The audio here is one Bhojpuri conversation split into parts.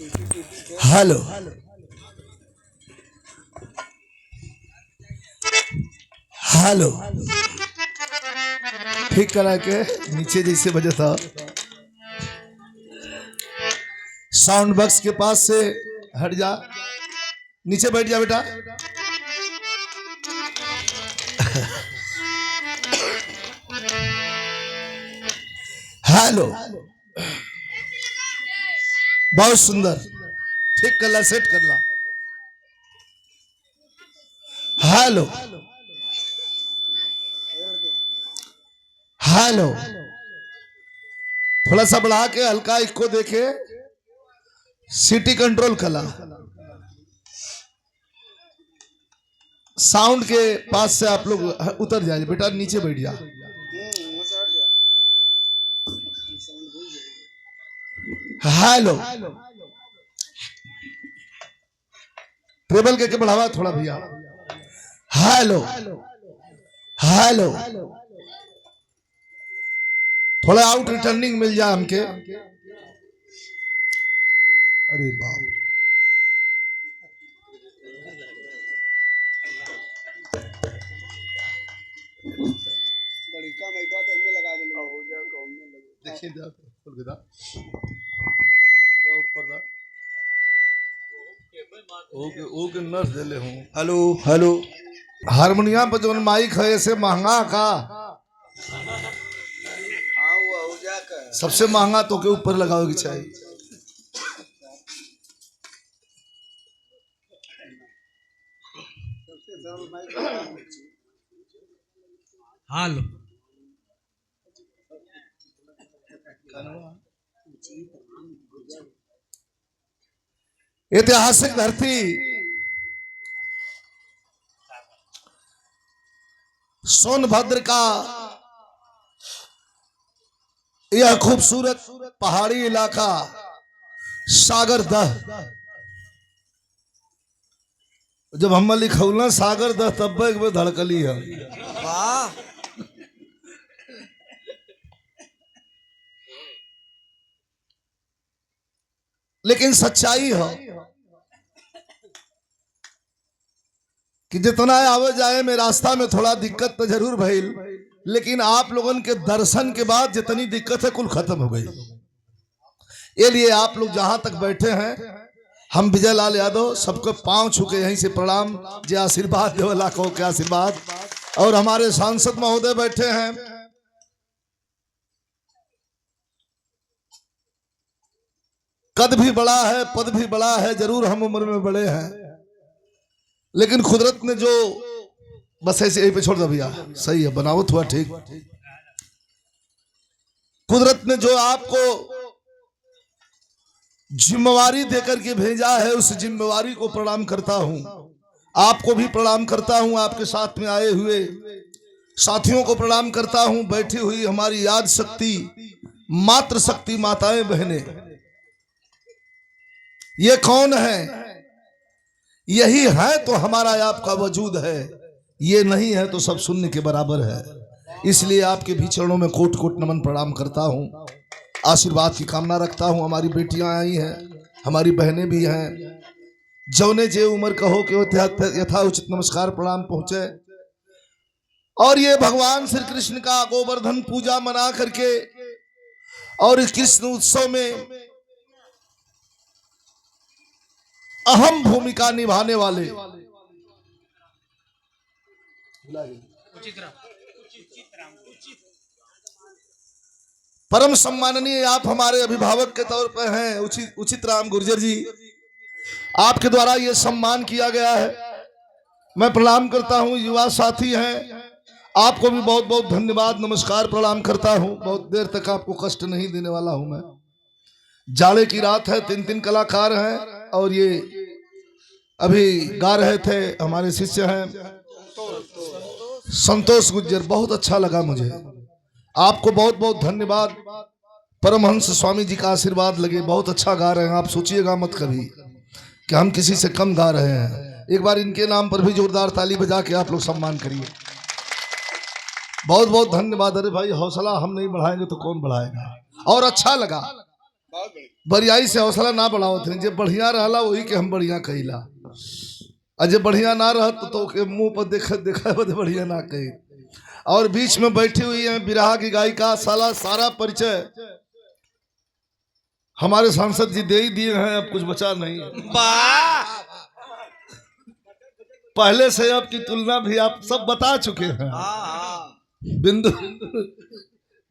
हेलो हेलो ठीक करा के नीचे जैसे बजा था साउंड बॉक्स के पास से हट जा, नीचे बैठ जा बेटा। हेलो, बहुत सुंदर, ठीक कर ला, सेट कर ला। हेलो हेलो, थोड़ा सा बढ़ा के हल्का इसको देखे, सिटी कंट्रोल कर ला। साउंड के पास से आप लोग उतर जाइए बेटा, नीचे बैठ जा। हेलो, टेबल के बढ़ावा थोड़ा भैया। हेलो हेलो, थोड़ा आउट रिटर्निंग मिल जाए हमके। अरे बाप, देखिए ओके नर्स दे ले हूँ। हेलो हेलो, हारमोनियम पर जो माइक है ऐसे महंगा का, सबसे महंगा तो के ऊपर लगाओगी चाहिए। हेलो, ऐतिहासिक धरती सोनभद्र का यह खूबसूरत पहाड़ी इलाका सागर दह, जब हम लिखौला सागर दह तब एक बार धड़कली है। वाह, लेकिन सच्चाई है कि जितना आवे जाए में रास्ता में थोड़ा दिक्कत तो जरूर भइल, लेकिन आप लोगों के दर्शन के बाद जितनी दिक्कत है कुल खत्म हो गई। ये लिए आप लोग जहां तक बैठे हैं, हम विजय लाल यादव सबको पांव छू के यहीं से प्रणाम, जे आशीर्वाद दे लाखों के आशीर्वाद। और हमारे सांसद महोदय बैठे हैं, कद भी बड़ा है, पद भी बड़ा है, जरूर हम उम्र में बड़े हैं, लेकिन कुदरत ने जो, बस ऐसे यहीं पे छोड़ दो भैया, सही है, बनावट हुआ ठीक। कुदरत ने जो आपको जिम्मेवारी देकर के भेजा है, उस जिम्मेवारी को प्रणाम करता हूं। आपको भी प्रणाम करता हूं, आपके साथ में आए हुए साथियों को प्रणाम करता हूं, बैठी हुई हमारी याद शक्ति, मातृ शक्ति माताएं बहनें। ये कौन है? यही है तो हमारा आपका वजूद है, ये नहीं है तो सब शून्य के बराबर है। इसलिए आपके भी चरणों में कोट कोट नमन प्रणाम करता हूं, आशीर्वाद की कामना रखता हूं। हमारी बेटियां आई हैं, हमारी बहनें भी हैं, जौने जे उम्र कहो कि यथा उचित नमस्कार प्रणाम पहुंचे। और ये भगवान श्री कृष्ण का गोवर्धन पूजा मना करके और इस कृष्ण उत्सव में अहम भूमिका निभाने वाले परम सम्माननीय आप हमारे अभिभावक के तौर पर हैं, उचित राम गुर्जर जी, आपके द्वारा ये सम्मान किया गया है, मैं प्रणाम करता हूं। युवा साथी हैं, आपको भी बहुत बहुत धन्यवाद, नमस्कार प्रणाम करता हूं। बहुत देर तक आपको कष्ट नहीं देने वाला हूं मैं। जाड़े की रात है, 3 कलाकार हैं, और ये अभी गा रहे थे हमारे शिष्य हैं संतोष गुज्जर, बहुत अच्छा लगा मुझे। आपको बहुत बहुत धन्यवाद, परमहंस स्वामी जी का आशीर्वाद लगे, बहुत अच्छा गा रहे हैं आप। सोचिएगा मत कभी कि हम किसी से कम गा रहे हैं। एक बार इनके नाम पर भी जोरदार ताली बजा के आप लोग सम्मान करिए। बहुत बहुत धन्यवाद। अरे भाई, हौसला हम नहीं बढ़ाएंगे तो कौन बढ़ाएगा। और अच्छा लगा, बरियाई से हौसला ना बढ़ाओ थे, जे बढ़िया रहला वही के हम बढ़िया कहिला, और जे बढ़िया ना रहत तो के मुंह पर देखत देखा बढ़िया ना कही। और बीच में बैठी हुई है बिरहा की गायिका, सारा परिचय हमारे सांसद जी दे ही दिए हैं, अब कुछ बचा नहीं। वाह पहले से अब की तुलना भी आप सब बता चुके हैं। बिंदु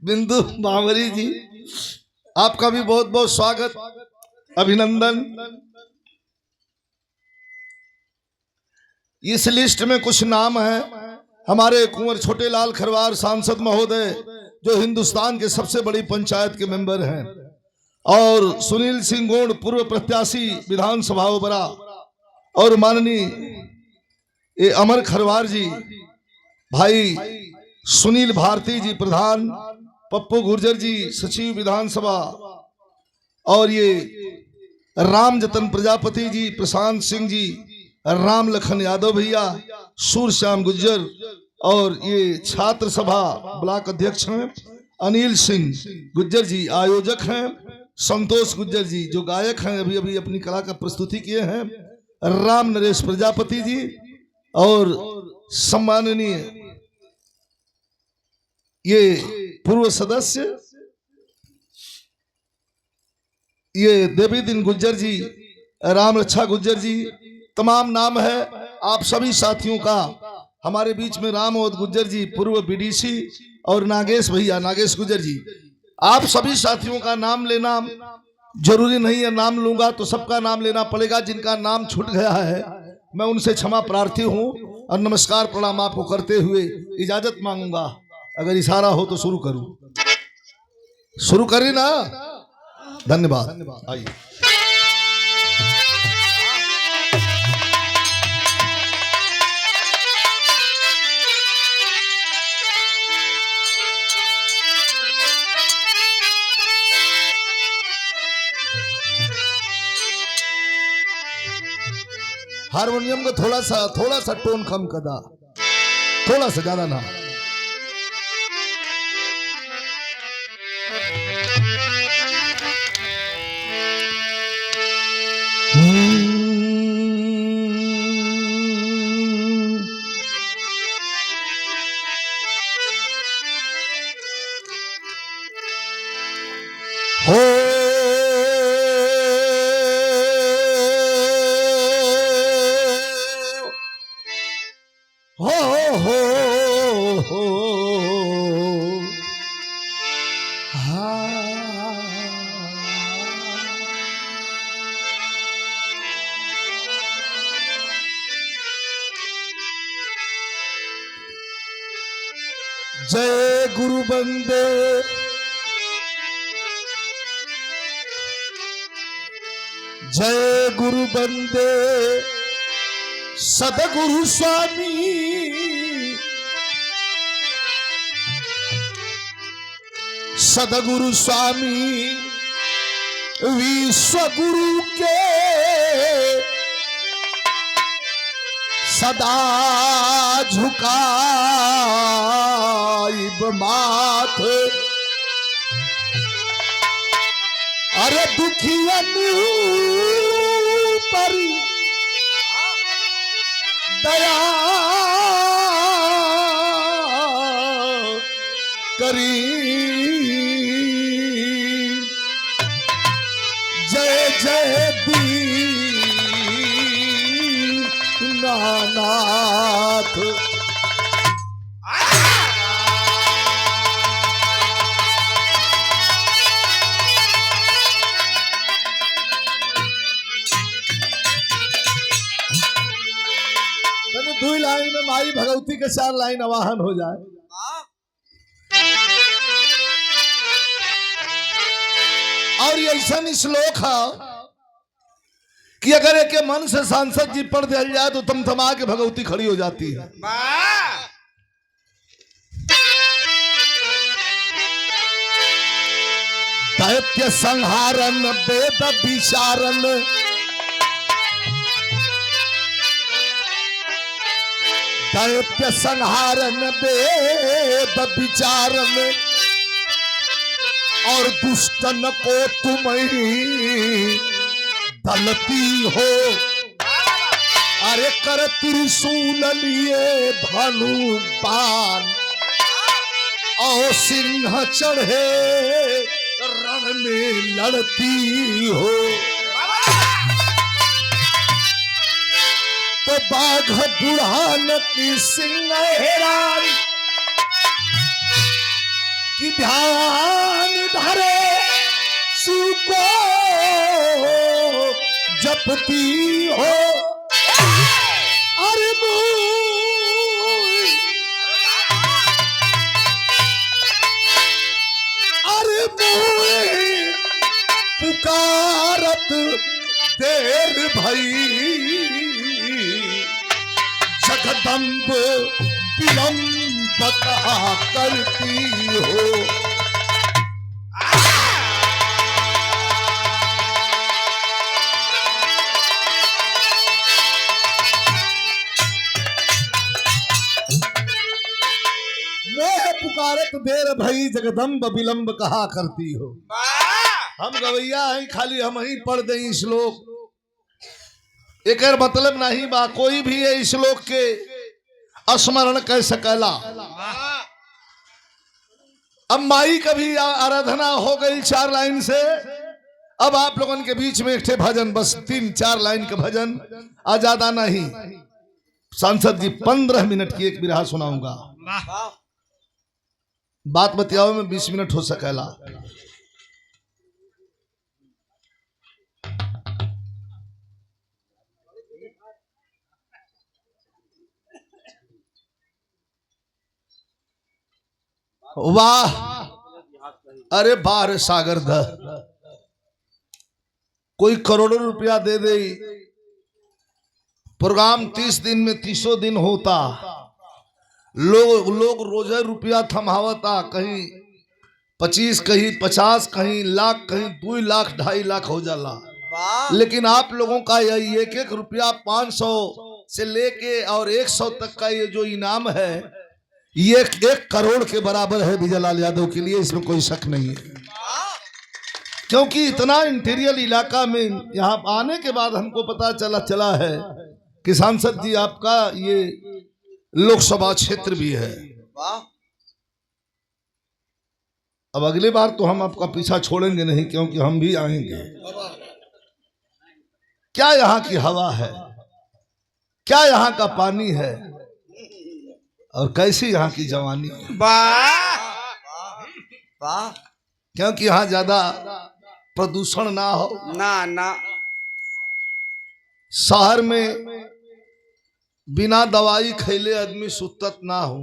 बिंदु बावरी जी, आपका भी बहुत बहुत स्वागत, अभिनंदन। इस लिस्ट में कुछ नाम है हमारे कुंवर छोटेलाल खरवार सांसद महोदय, जो हिंदुस्तान के सबसे बड़ी पंचायत के मेंबर हैं, और सुनील सिंह गोंड पूर्व प्रत्याशी विधानसभा ओबरा, और माननीय अमर खरवार जी, भाई सुनील भारती जी प्रधान, पप्पू गुर्जर जी सचिव विधानसभा, और ये राम जतन प्रजापति जी, प्रशांत सिंह जी, राम लखन यादव भैया, सूर श्याम गुज्जर, और ये छात्र सभा ब्लॉक अध्यक्ष हैं अनिल सिंह गुज्जर जी, आयोजक हैं संतोष गुज्जर जी, जो गायक हैं अभी अभी अपनी कला का प्रस्तुति किए हैं राम नरेश प्रजापति जी, और सम्माननीय ये पूर्व सदस्य ये देवी दिन गुज्जर जी, राम रक्षा गुज्जर जी, तमाम नाम है। आप सभी साथियों का हमारे बीच में रामोद गुज्जर जी पूर्व बीडीसी, और नागेश भैया नागेश गुज्जर जी, आप सभी साथियों का नाम लेना जरूरी नहीं है, नाम लूंगा तो सबका नाम लेना पड़ेगा। जिनका नाम छूट गया है मैं उनसे क्षमा प्रार्थी हूं, और नमस्कार प्रणाम आपको करते हुए इजाजत मांगूंगा। अगर इशारा हो तो शुरू करूं, शुरू करें ना। धन्यवाद। आइए। हारमोनियम को थोड़ा सा टोन कम कदा, थोड़ा सा, ज्यादा ना। हो जय गुरु बंदे जय गुरु बंदे सदगुरु स्वामी, सदगुरु स्वामी विश्व गुरु के सदा झुकाइब माथ। अरे दुखियन पर दया करी, जय जय दीनानाथ। दो लाइन में माई भगवती के 4 लाइन आवाहन हो जाए। और ये ऐसा श्लोक है कि अगर एक मन से सांसद जी पढ़ दिया जाए तो तमतमा के भगवती खड़ी हो जाती है। दैत्य संहारन वेद विचारन, दैत्य संहारन वेद विचारन, और दुष्टन को तुम ही दलती हो। अरे कर त्रिशूल लिए धनु बाण और सिंह चढ़े रण में लड़ती हो। तो बाघ बुढ़ान की सिंह हेरान कि ध्यान धरे सुको जपती हो। अरे पुकारत देर भई जगदम्ब विलंब कहा करती हो। मोह पुकारत देर भई जगदम्ब विलंब कहा करती हो। हम गवैया हैं, खाली हम ही पढ़ दें श्लोक, एक मतलब नहीं बा। कोई भी है श्लोक के स्मरण कर सकला। अब माई कभी आराधना हो गई 4 लाइन से। अब आप लोगों के बीच में एक ठे भजन, बस 3-4 लाइन का भजन, ज्यादा नहीं। सांसद जी 15 मिनट की एक बिरहा सुनाऊंगा। बात बतियाओ में 20 मिनट हो सकेला। वाह, अरे बार सागर द कोई करोड़ों रुपया दे दे, प्रोग्राम 30 दिन में 30 दिन होता। लोग रोजे रुपया थमावता, कहीं 25, कहीं 50, कहीं लाख, कहीं 2 लाख 2.5 लाख हो जाला। लेकिन आप लोगों का यही 1-1 रुपया 500 से लेके और 100 तक का ये जो इनाम है, ये 1 करोड़ के बराबर है विजयलाल यादव के लिए, इसमें कोई शक नहीं है। क्योंकि इतना इंटीरियर इलाका में यहाँ आने के बाद हमको पता चला है कि सांसद जी आपका ये लोकसभा क्षेत्र भी है। अब अगली बार तो हम आपका पीछा छोड़ेंगे नहीं, क्योंकि हम भी आएंगे। क्या यहाँ की हवा है, क्या यहाँ का पानी है, और कैसी यहाँ की जवानी है। क्योंकि यहाँ ज्यादा प्रदूषण ना हो। ना शहर में बिना दवाई खैले आदमी सुतत ना हो।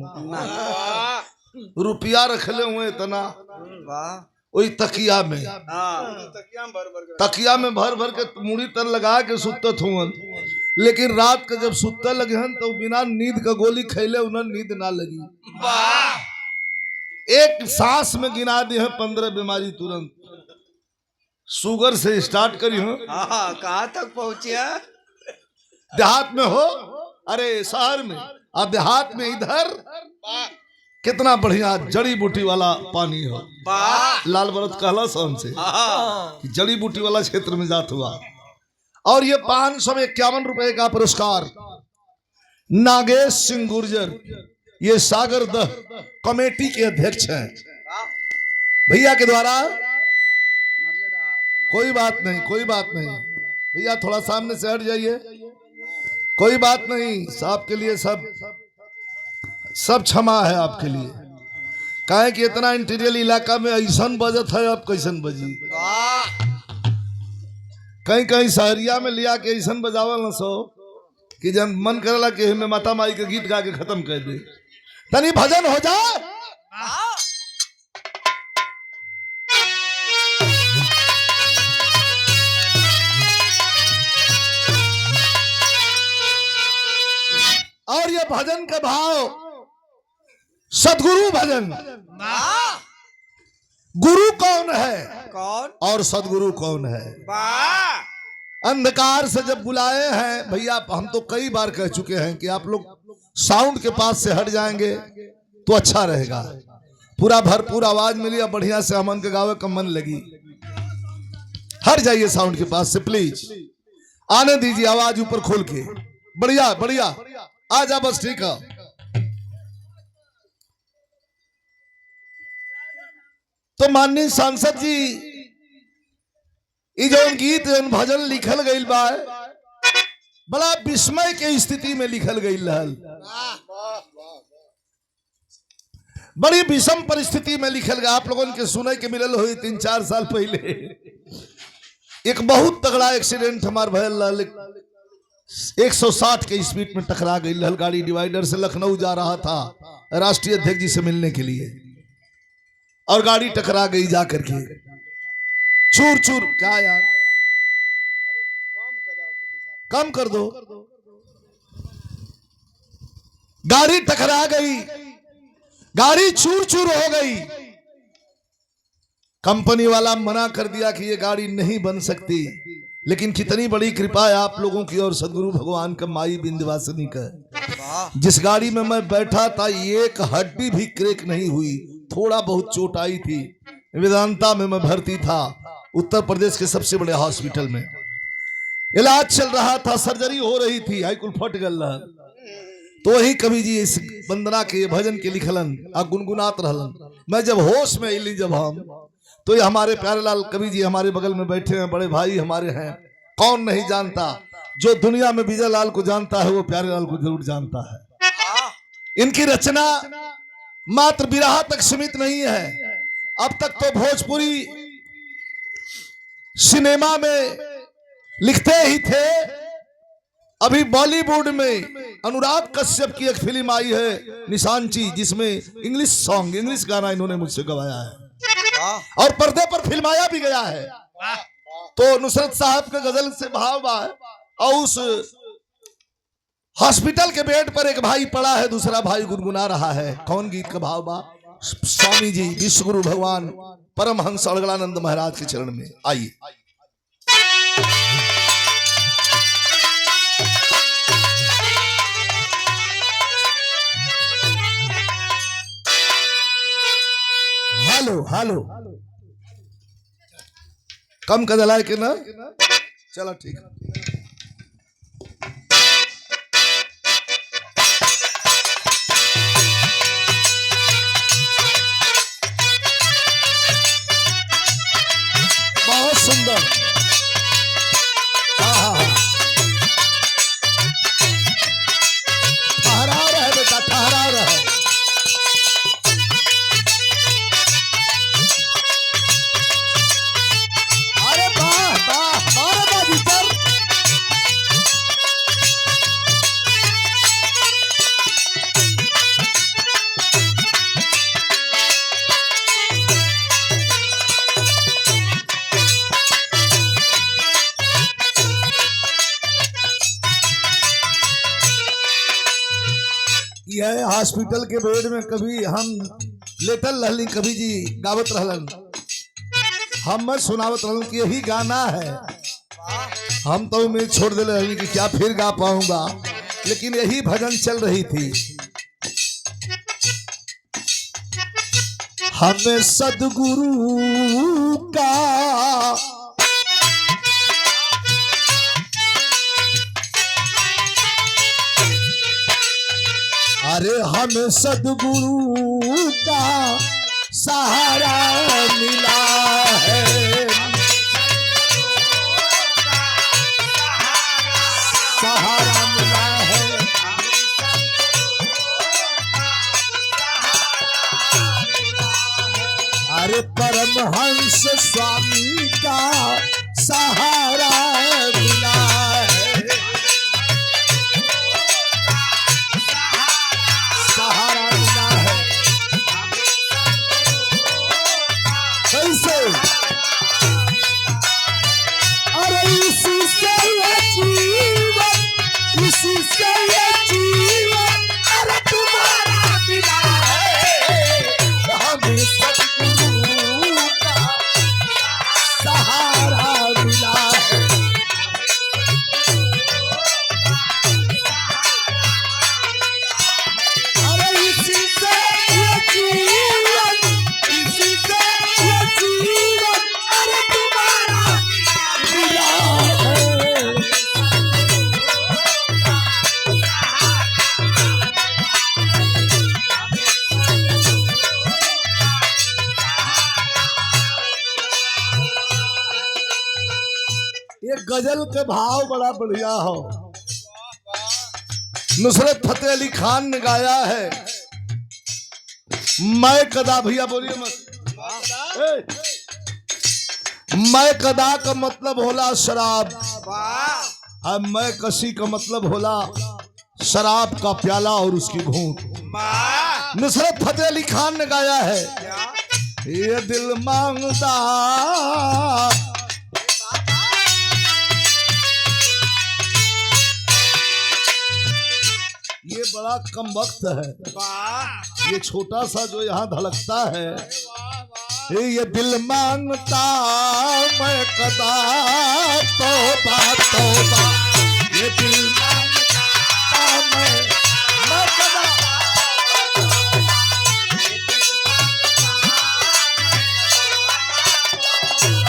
रुपया रखले हुए इतना वही तकिया में भर भर के मुड़ी तर लगा के सुतत हुए। लेकिन रात के जब सुतते लगे हन तो बिना नींद का गोली खैले उन्हें नींद ना लगी। एक सांस में गिना दी है 15 बीमारी तुरंत। शुगर से स्टार्ट करी हो, कहाँ तक पहुंचिया? देहात में हो, अरे शहर में, अब देहात में इधर कितना बढ़िया जड़ी बूटी वाला पानी हो। लाल बरत कहला हमसे कि जड़ी बूटी वाला क्षेत्र में जात हुआ। और ये 551 रुपए का पुरस्कार नागेश सिंह गुर्जर, ये सागर दह कमेटी के अध्यक्ष हैं, भैया के द्वारा। कोई बात नहीं, कोई बात नहीं भैया, थोड़ा सामने से हट जाइए। कोई बात नहीं, आपके लिए सब क्षमा है आपके लिए। काहे कि इतना इंटीरियर इलाका में ऐसा बजत है, अब कैसन बजी। कहीं कहीं शहरिया में लिया के ऐसा बजावल न सो कि जन मन करला कि हमें माता माई के गीत गा के खत्म कर दे। तनी भजन हो जाए। और ये भजन का भाव सदगुरु भजन। गुरु कौन है, कौन और सदगुरु कौन है। अंधकार से जब बुलाए हैं भैया, हम तो कई बार कह चुके हैं कि आप लोग साउंड के पास से हट जाएंगे तो अच्छा रहेगा। पूरा भरपूर आवाज मिली और बढ़िया से अमन के गावे का मन लगी। हट जाइए साउंड के पास से प्लीज, आने दीजिए आवाज ऊपर खोल के। बढ़िया बढ़िया, आ जा बस, ठीक है। तो माननीय सांसद जी, ये जो गीत जो भजन लिखल गई बा, बड़ा विस्मय के स्थिति में लिखल गई रहल, बड़ी विषम परिस्थिति में लिखल गया। आप लोगों के सुने के मिलल हुई 3-4 साल पहले एक बहुत तगड़ा एक्सीडेंट हमार भयल, 160 के स्पीड में टकरा गई रहल गाड़ी। डिवाइडर से लखनऊ जा रहा था राष्ट्रीय अध्यक्ष जी से मिलने के लिए, और गाड़ी टकरा गई जाकर के चूर चूर। क्या यार, कम कर दो। गाड़ी टकरा गई, गाड़ी चूर चूर हो गई। कंपनी वाला मना कर दिया कि ये गाड़ी नहीं बन सकती, लेकिन कितनी बड़ी कृपा है आप लोगों की और सदगुरु भगवान का, माई विंध्यवासिनी का। जिस गाड़ी में मैं बैठा था एक हड्डी भी क्रैक नहीं हुई, थोड़ा बहुत चोट आई थी। वेदांता में मैं भर्ती था, उत्तर प्रदेश के सबसे बड़े हॉस्पिटल में इलाज चल रहा था, सर्जरी हो रही थी, हाईकुल फट गल। तो वही कवि जी इस वंदना के भजन के लिखलन आ गुनगुनात रहलन। मैं जब होश में अली जब हम, तो ये हमारे प्यारेलाल कवि जी हमारे बगल में बैठे हैं, बड़े भाई हमारे हैं। कौन नहीं जानता, जो दुनिया में विजय लाल को जानता है वो प्यारेलाल को जरूर जानता है। इनकी रचना मात्र बिरहा तक सीमित नहीं है, अब तक तो भोजपुरी सिनेमा में लिखते ही थे। अभी बॉलीवुड में अनुराग कश्यप की एक फिल्म आई है निशांची, जिसमें इंग्लिश सॉन्ग, इंग्लिश गाना इन्होंने मुझसे गवाया है और पर्दे पर फिल्माया भी गया है। तो नुसरत साहब के गजल से भाव बा, और उस हॉस्पिटल के बेड पर एक भाई पड़ा है, दूसरा भाई गुनगुना रहा है। कौन गीत का भाव बा? स्वामी जी विश्वगुरु भगवान परमहंस अड़गड़ानंद महाराज के चरण में। आइए। हेलो हेलो, कम कर दिलाए कि ना? चलो ठीक है। बहुत सुंदर, ठहरा रहे बेटा, ठहरा रहे। यह हॉस्पिटल के बेड में कभी हम लेटल रहली, कभी जी गावत रहलन, हम मैं सुनावत रहलन कि यही गाना है। हम तो उम्मीद छोड़ दे रही कि क्या फिर गा पाऊंगा, लेकिन यही भजन चल रही थी। हमें सदगुरु का अरे हमें सदगुरु का सहारा मिला है, सहारा मिला है। अरे परमहंस स्वामी का सहारा मिला है, सहारा मिला है। कैसे ये गजल के भाव बड़ा बढ़िया हो। नुसरत फतेह अली खान ने गाया है, मैं कदा, भैया बोलिए मत, मैं कदा का मतलब होला शराब, अब मैं कसी का मतलब होला शराब का प्याला और उसकी घूंट। नुसरत फतेह अली खान ने गाया है, ये दिल मांगता ये बड़ा कम वक्त है, ये छोटा सा जो यहाँ धड़कता है, ये दिल मांगता मैं कदा तौबा तौबा, ये दिल मांगता मैं कदा।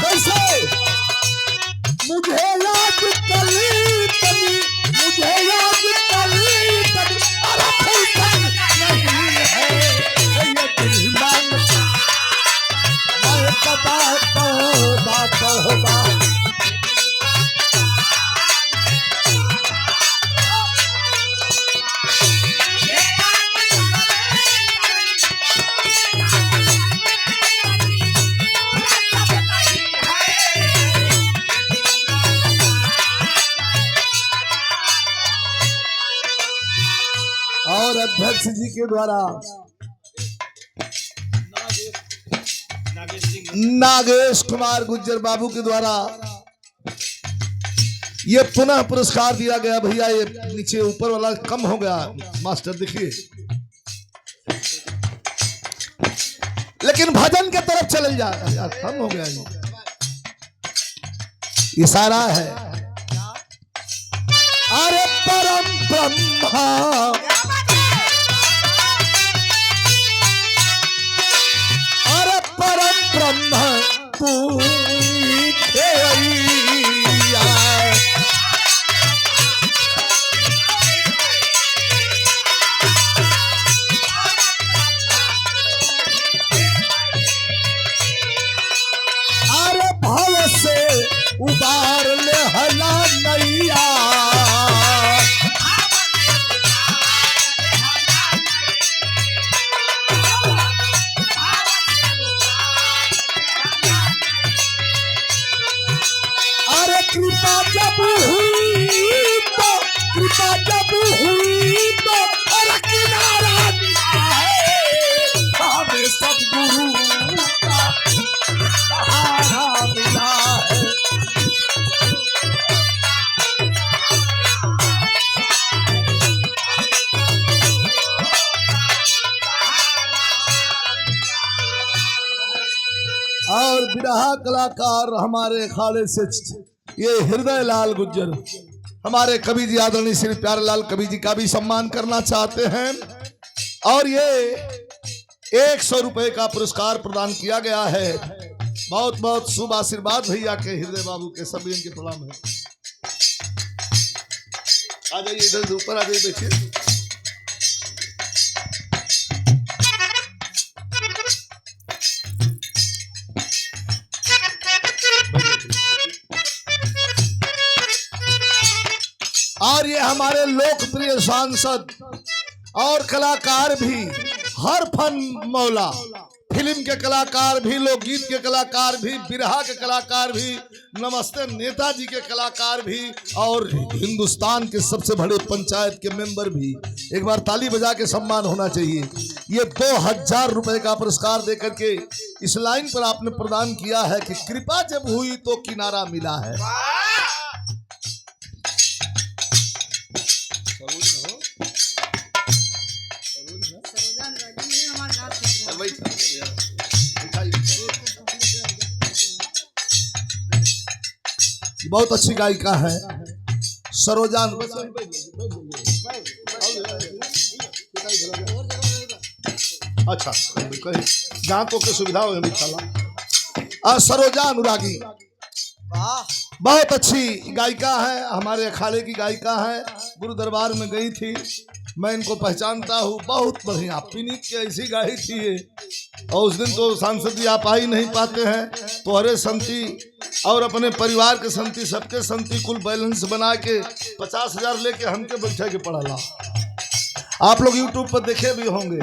कैसे मुझे याद कली तभी, मुझे याद कली तभी, अरे फुलकन नहीं है, ये दिल मांगता मैं कदा तौबा तौबा। और अध्यक्ष जी के द्वारा नागेश कुमार गुज्जर बाबू के द्वारा ये पुनः पुरस्कार दिया गया। भैया ये नीचे ऊपर वाला कम हो गया मास्टर, देखिए, लेकिन भजन के तरफ चले जा, यार कम हो गया ये इशारा है। अरे परम ब्रह्मा ब्रह्म तू खेया, अरे भाव से उबार ले हला नैया, कृपा जब हुई तो और किनारा मिला है, हमें सद्गुरु का सहारा मिला है। और बिरहा कलाकार हमारे अखाड़े से ये हृदय लाल गुज्जर, हमारे कवि जी आदरणीय श्री प्यारे लाल कवि जी का भी सम्मान करना चाहते हैं, और ये 100 रुपए का पुरस्कार प्रदान किया गया है। बहुत बहुत शुभ आशीर्वाद भैया के, हृदय बाबू के, सभी इनके प्रणाम है। आ जाइए इधर ऊपर आ जाइए, बैठिए। और ये हमारे लोकप्रिय सांसद और कलाकार भी, हर फन मौला, फिल्म के कलाकार भी, लोकगीत के कलाकार भी, बिरहा के कलाकार भी, नमस्ते नेताजी के कलाकार भी, और हिंदुस्तान के सबसे बड़े पंचायत के मेंबर भी। एक बार ताली बजा के सम्मान होना चाहिए। ये 2000 रुपए का पुरस्कार देकर के इस लाइन पर आपने प्रदान किया है कि कृपा जब हुई तो किनारा मिला है। बहुत अच्छी गायिका है सरोजान। अच्छा, जहाँ तो के सुविधा हो सरोजा अनुरागी बहुत अच्छी गायिका है, हमारे अखाड़े की गायिका है। गुरु दरबार में गई थी, मैं इनको पहचानता हूँ, बहुत बढ़िया पिनिक की ऐसी गाई थी। और उस दिन तो सांसद जी आप आ ही नहीं पाते हैं, तो अरे संती और अपने परिवार के संति सबके संति कुल बैलेंस बना के 50,000 लेके हमके बैठे के पड़ला। आप लोग यूट्यूब पर देखे भी होंगे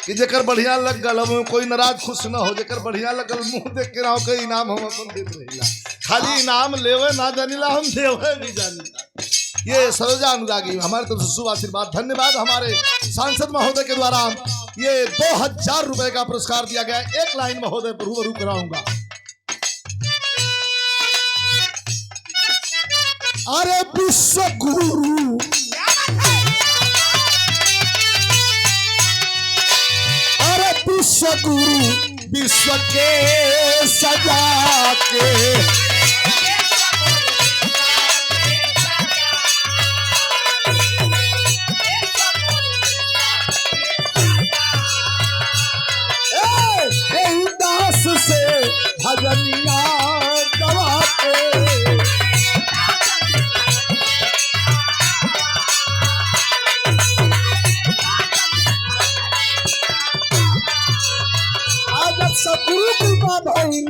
कि जेकर बढ़िया लग गल हम कोई नाराज खुश ना हो, जेकर बढ़िया लगल मुंह देख के ना हो के इनाम हम अपन देत रहिला। खाली इनाम लेवे ना जानिला, हम देवे भी जानिला। ये सरोजा अनुरागी हमारे तरफ से शुभ आशीर्वाद। धन्यवाद। हमारे सांसद महोदय के द्वारा ये 2000 रुपए का पुरस्कार दिया गया। एक लाइन महोदय रूबरू कराऊंगा। अरे विश्व गुरु, अरे विश्व गुरु विश्व के सजा के, दास से भजनिया गवाते, आज सतगुरु कृपा भइल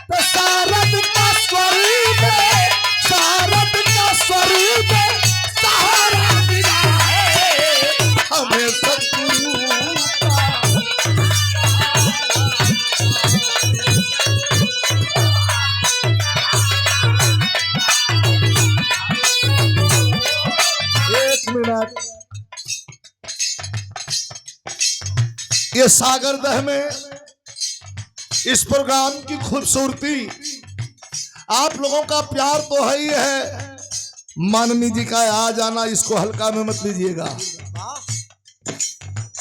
तो शारद का स्वरूप है, शारद का स्वरूप है, सहारा मिला है हमें सतगुरु का। एक मिनट, ये सागरदह में इस प्रोग्राम की खूबसूरती, आप लोगों का प्यार तो है ही है। माननीय जी का आ जाना इसको हल्का में मत लीजिएगा।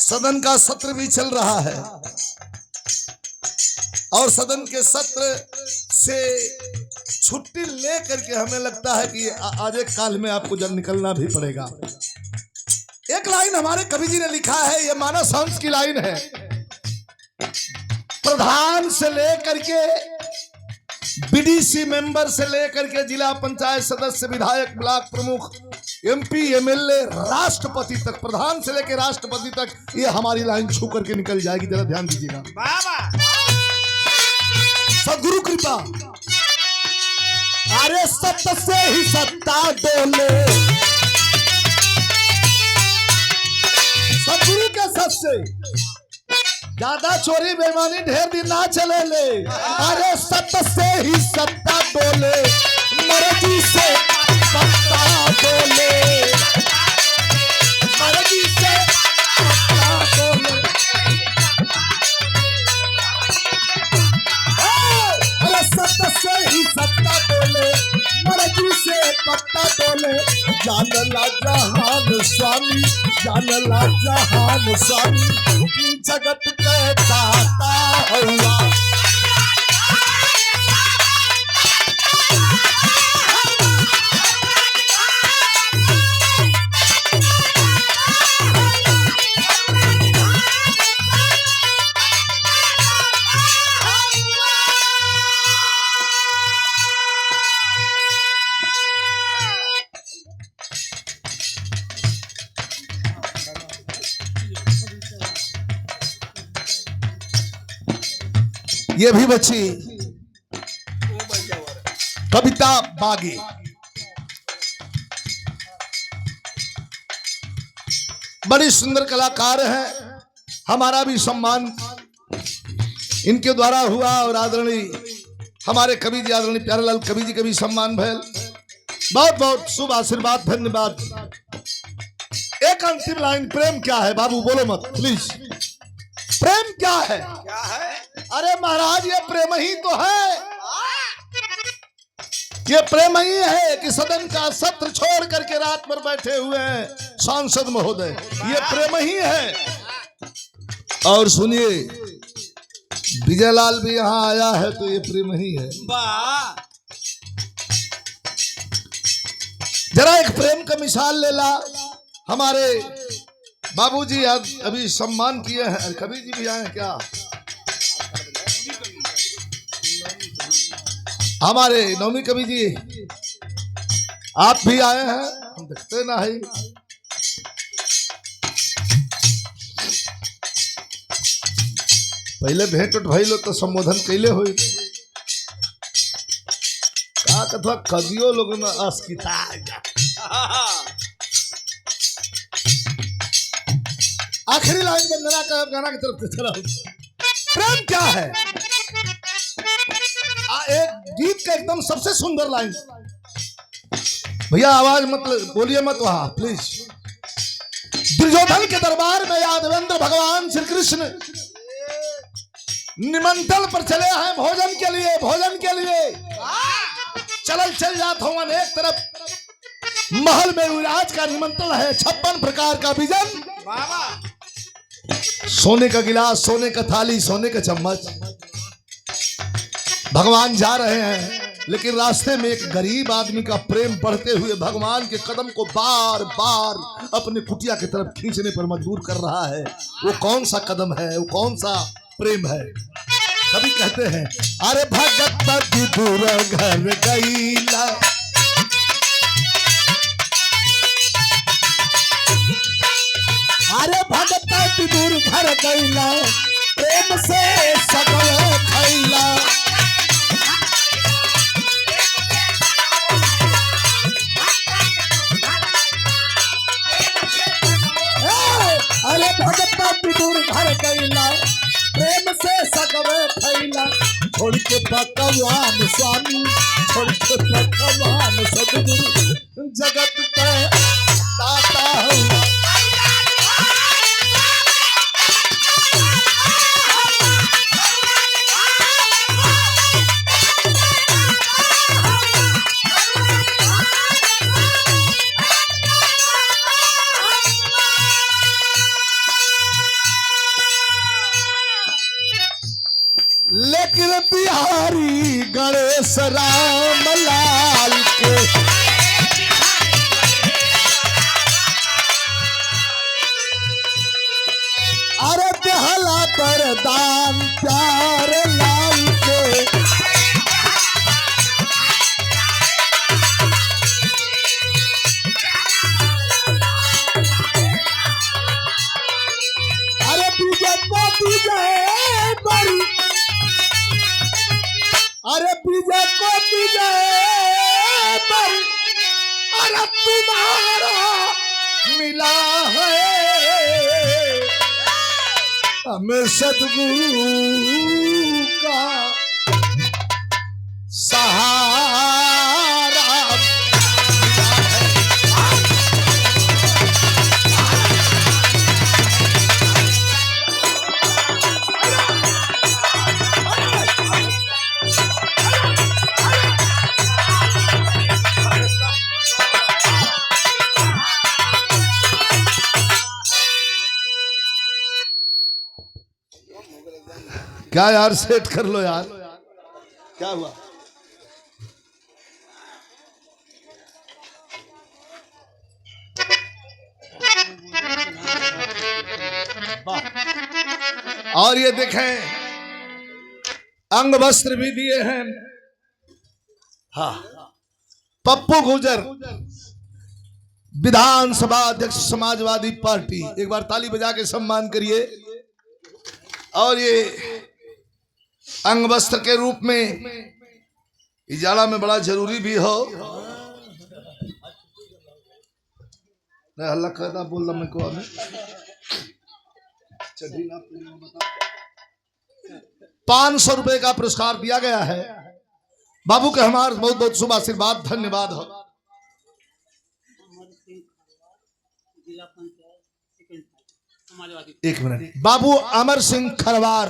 सदन का सत्र भी चल रहा है और सदन के सत्र से छुट्टी ले करके हमें लगता है कि आज एक काल में आपको जब निकलना भी पड़ेगा। एक लाइन हमारे कवि जी ने लिखा है, ये मानस हंस की लाइन है। प्रधान से लेकर के बीडीसी मेंबर से लेकर के जिला पंचायत सदस्य, विधायक, ब्लॉक प्रमुख, एमपी, एमएलए, राष्ट्रपति तक, प्रधान से लेकर राष्ट्रपति तक, ये हमारी लाइन छू करके निकल जाएगी। जरा ध्यान दीजिएगा। सद्गुरु कृपा, अरे सत्य से ही सत्ता डोले, सद्गुरु के सत से ज्यादा चोरी बेईमानी ढेर दिन ना चले ले। अरे सत्य से ही सत्ता डोले, मर्जी से सत्ता डोले, मर्जी से सत्ता डोले। अरे सत्य से ही सत्ता डोले, मर्जी से पत्ता डोले। जानला जहान स्वामी, जानला जहान स्वामी, जगत के दाता हुआ। ये भी बच्ची कविता बागी, बड़ी सुंदर कलाकार है। हमारा भी सम्मान इनके द्वारा हुआ और आदरणीय हमारे कवि जी, आदरणीय प्यारेलाल कवि जी का भी सम्मान भैल। बहुत बहुत शुभ आशीर्वाद, धन्यवाद। एक अंतिम लाइन, प्रेम क्या है बाबू, बोलो मत प्लीज। प्रेम क्या है? क्या है? अरे महाराज, ये प्रेम ही तो है। ये प्रेम ही है कि सदन का सत्र छोड़ करके रात भर बैठे हुए हैं सांसद महोदय, ये प्रेम ही है। और सुनिए, विजयलाल भी यहाँ आया है तो ये प्रेम ही है। जरा एक प्रेम का मिसाल ले ला। हमारे बाबूजी अभी सम्मान किए हैं, कवि जी भी आए हैं क्या? हमारे नवमी कवि जी आप भी आए हैं, हम देखते ना है। पहले भेंट उठ भइलो तो संबोधन कैले हुई। का कथवा कवियों लोग न अस्किता आखिरी लाइन वंदना का गाना की तरफ से चला। प्रेम क्या है? एक गीत का एकदम सबसे सुंदर लाइन। भैया आवाज मत बोलिए मत वहां प्लीज। दुर्योधन के दरबार में यादवेंद्र भगवान श्री कृष्ण निमंत्रण पर चले हैं भोजन के लिए, भोजन के लिए। चल जाता हूं। एक तरफ महल में युवराज का निमंत्रण है, 56 प्रकार का व्यंजन, सोने का गिलास, सोने का थाली, सोने का चम्मच। भगवान जा रहे हैं लेकिन रास्ते में एक गरीब आदमी का प्रेम बढ़ते हुए भगवान के कदम को बार बार अपने कुटिया की तरफ खींचने पर मजबूर कर रहा है। वो कौन सा कदम है, वो कौन सा प्रेम है? कभी कहते हैं अरे भगत दूर घर गईला, अरे भगत दूर घर गईला, प्रेम से सकल खैला। अरे भगत दूर घर गईला, प्रेम से सकवे खैला। छोड़ के भगवान स्वामी, छोड़ के भगवान सदगुरु, जगत के दाता हुआ। लेकिन बिहारी गणेश राम लाल के अरे बेहला बरदान प्यार लाल के। अरे विजय को विजय बड़ी, अरे विजय को विजय पर अरे तुम्हारा मिला है, हमें सद्गुरु का सहारा मिला है। क्या यार सेट कर लो यार, क्या हुआ? और ये देखें अंग वस्त्र भी दिए हैं। हाँ, पप्पू गुजर विधानसभा अध्यक्ष समाजवादी पार्टी, एक बार ताली बजा के सम्मान करिए। और ये अंग वस्त्र के रूप में इजाड़ा में बड़ा जरूरी भी हो। हल्ला कहता बोल रहा मैं को 500 रुपए का पुरस्कार दिया गया है। बाबू के हमारे बहुत बहुत शुभ आशीर्वाद, धन्यवाद हो। एक मिनट, बाबू अमर सिंह खरवार,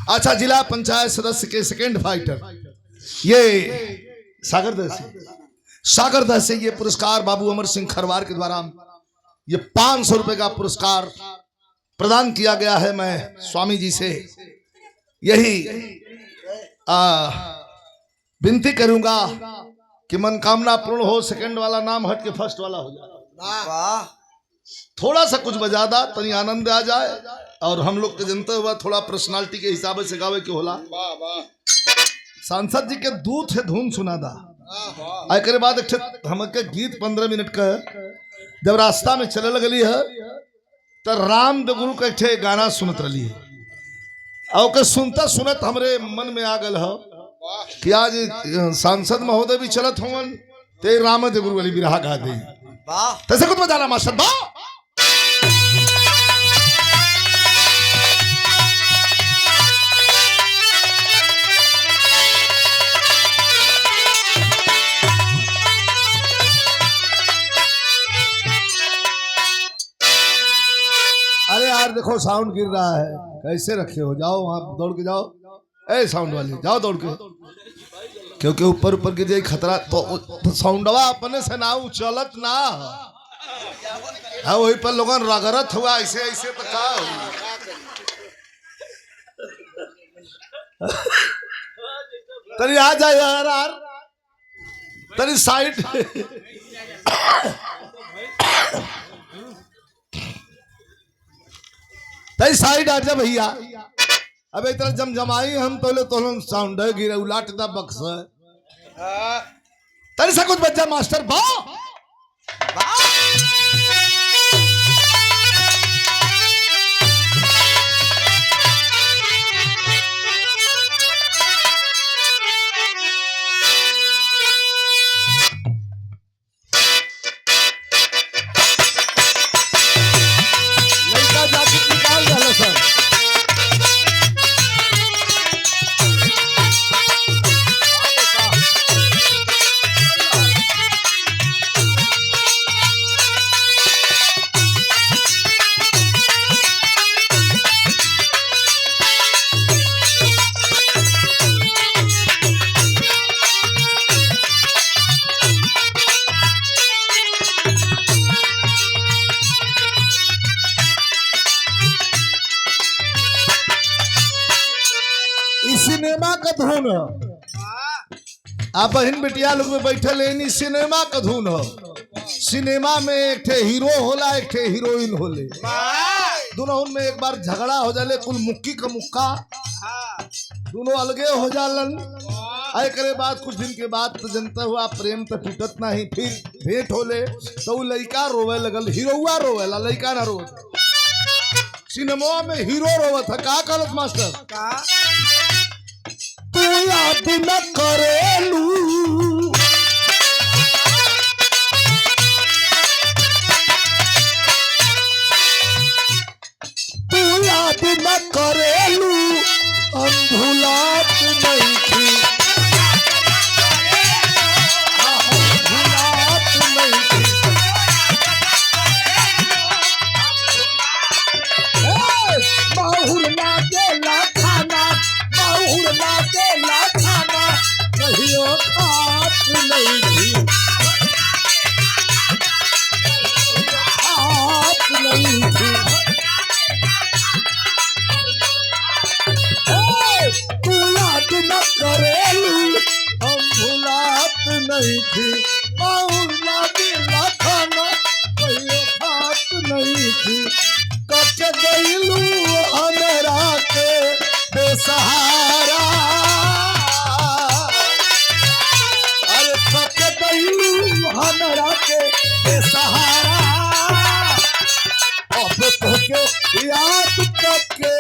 अच्छा जिला पंचायत सदस्य के सेकंड फाइटर, ये सागरदह से ये पुरस्कार बाबू अमर सिंह खरवार के द्वारा ये 500 रुपए का पुरस्कार प्रदान किया गया है। मैं स्वामी जी से यही विनती करूंगा कि मनोकामना पूर्ण हो, सेकंड वाला नाम हट के फर्स्ट वाला हो जाए। थोड़ा सा कुछ बजादा तनी आनंद आ जाए, और हम लोग के जनता हुआ थोड़ा पर्सनालिटी के हिसाब से गावे के होला। सांसद जी के दूध है धुन सुनादा। एक बाद हमके गीत 15 मिनट का जब रास्ता में चले लगली है तो राम गुरु का एक गाना सुनत रही है। और के सुनता सुनत हमरे मन में आ गल हो कि आज सांसद महोदय भी चलत होवन ते राम गुरु वाली बिरहा गा दी वाह तैसे कुछ बजाना मास्टर बा अरे यार देखो साउंड गिर रहा है कैसे रखे हो जाओ वहां दौड़ के जाओ ए साउंड वाली जाओ दौड़ के क्योंकि ऊपर ऊपर गिर जाए खतरा तो साउंडवा अपने से ना चलत ना है वही पर लोगन रगरत हुआ ऐसे ऐसे तो का तरी आ जाए यार तरी साइड तई साइड आ जा भैया अब इतना जमजमाई हम तोले तोलन साउंड है गिरे उलाट दा बक्स तरी से कुछ बच्चा मास्टर बा लड़का जाके निकाल जाला सर सिनेमा का धुन हो आप बहन बेटिया लोग में बैठे लेनी सिनेमा का धुन हो सिनेमा में एक ठे हीरो होला एक ठे हीरोइन होले दोनों में एक बार झगड़ा हो जाले कुल मुक्की का मुक्का दोनों अलगे हो जालन आए करे बाद कुछ दिन के बाद तो जनता हुआ प्रेम तो टूटत नहीं फिर भेंट होले तो वो लड़का रोवे लगल हीरोवा रोवेला लड़का ना रोवे सिनेमा में हीरो रोवत है का कहलत मास्टर का तू याद न करेलू तू याद न करेलू अंधुलात नहीं थी अंधुलात नहीं थी माहुर लागेला खाना माहुर लागेला खाना कहियो खात नहीं थी खात नहीं थी तू याद न करेलू हम भुलात नहीं थी माहुर लागेला खाना कहियो खात नहीं थी कट गईलू हमरा के बेसहारा अरे कट गईलू हमरा के बेसहारा अब तो के याद करके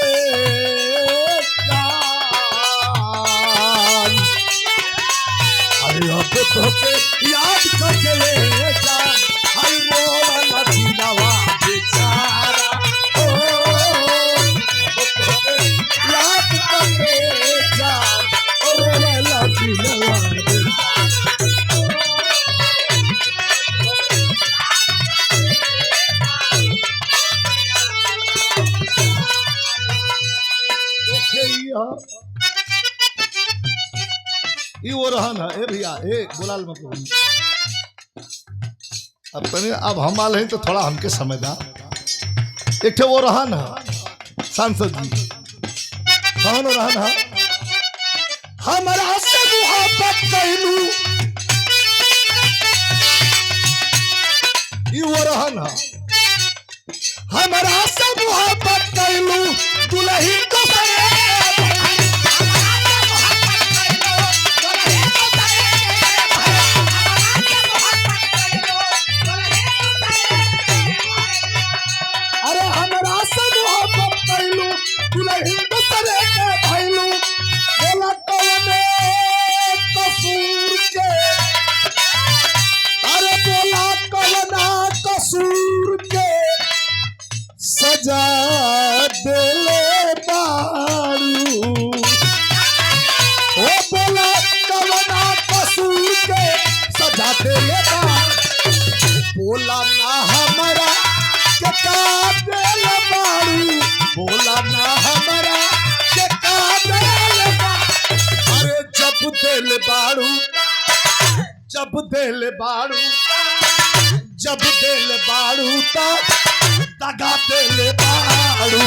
जान अरे अब तो के याद करके ले जान हर मोला नदीवा बेचारा याद करके जान मोला नदीवा ये वो रहा ना ए भैया ए बोलाल मत अब तने अब हम आल हैं तो थोड़ा हमके समझदा एक ठे वो रहा ना सांसद जी कौन हो रहा ना हमारा से मोहब्बत कैलू ये वो रहा ना हमारा से मोहब्बत कैलू दुल्ही को अरे हमरा से मोहब्बत कैलू दुल्ही को जब दिल बाड़ू ता दगा दिल बाड़ू।